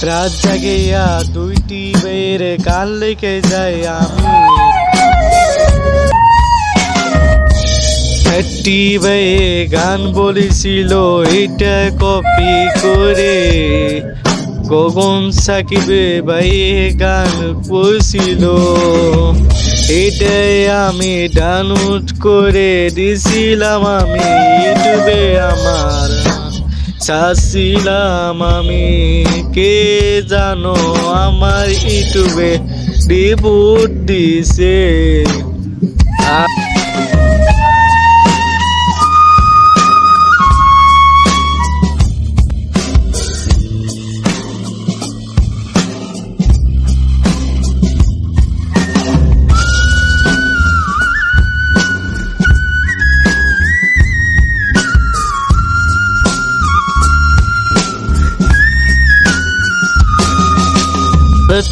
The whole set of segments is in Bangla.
রাত জাগিয়া দুইটি বের গান লিখে যাই আমি। একটি বেয়ে গান বলেছিল এটা কপি করে, গগন সাকিবে বাইয়ে গান বলছিল, এটাই আমি ডাউনলোড করে দিছিলাম আমি ইউটিউবে আমার চাচ্ছিলাম আমি। কে জানো আমার ইউটিউবে রিপোর্ট দিছে।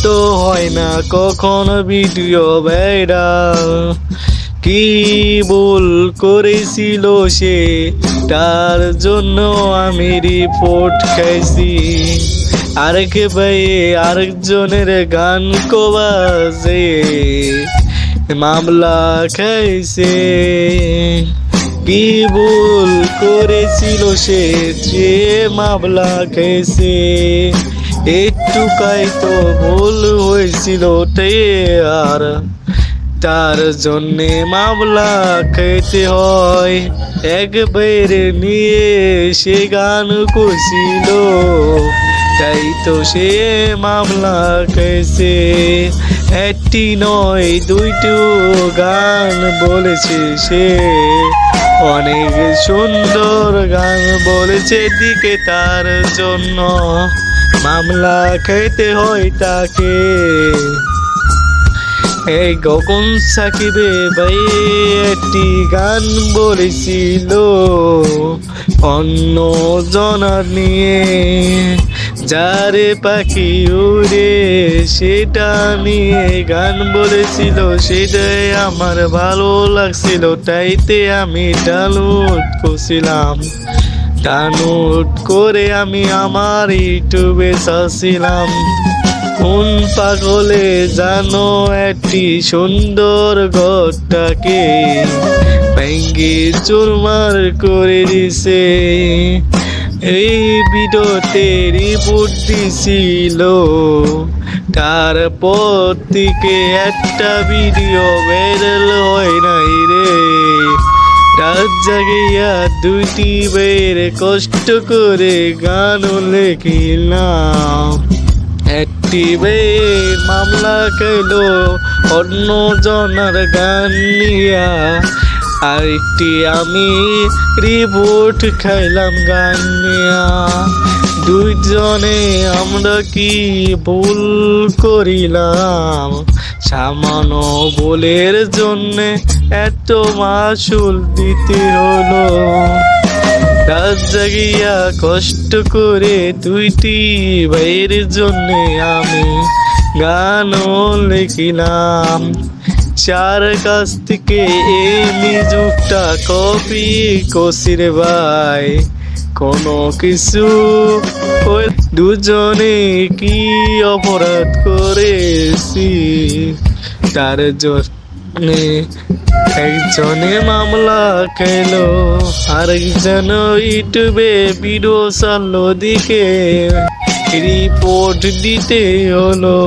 তো হয় না কখনো ভিডিও ভাইরাল, কি ভুল করেছিল সে তার জন্য আমি রিপোর্ট খাইছি। আরেক ভাইয়ে আরেকজনের গান কবাজে মামলা খাইছে। কি ভুল করেছিল সে যে মামলা খাইছে, একটুকাই তো ভুল হয়েছিল আর তার জন্যে মামলা খেতে হয়। একবার নিয়ে সে গান করছিল তাই তো সে মামলা খেয়েছে। একটি নয় দুইটো গান বলেছে সে, অনেক সুন্দর গান বলেছে দিকে, তার জন্য মামলা খেতে হয় তাকে। এই গগন সাকিবে ভাই একটি গান বলেছিল অন্য জনার নিয়ে, যারে পাখি উড়ে সেটা নিয়ে গান বলেছিল, সেটাই আমার ভালো লাগছিল তাইতে আমি ডাউনলোড করছিলাম। ডাউনলোড করে আমি আমার ইউটিউবে ছাড়ছিলাম। কোন পাগলে জানো একটি সুন্দর ঘরটাকে ভেঙ্গে চুরমার করে দিছে। এই ভিডিওতে রিপোর্ট দিছিল, তারপর থেকে একটা ভিডিও ভাইরাল হয় নাই রে। রাত জাগিয়া দুইটি বের কষ্ট করে গান লিখিলাম, একটি বের মামলা খেলো অন্য জনার গান নিয়া, আরেকটি আমি রিপোর্ট খাইলাম গান নিয়া। দুইজনে আমরা কি ভুল করিলাম, সামান্য ভুলের জন্যে এত মাসুল দিতে হলো। রাত জাগিয়া কষ্ট করে দুইটি ভাইয়ের জন্যে আমি গানও লিখিলাম। চার কাছ থেকে এই মিউজিকটা কপি কষির ভাই, কোনো কিছু দুজনে কি অপরাধ করেছি, তার জন্যে একজনে মামলা খেলো আরেকজন ইউটিউবে ভিডিও ছাড়লো দিকে রিপোর্ট দিতে হলো।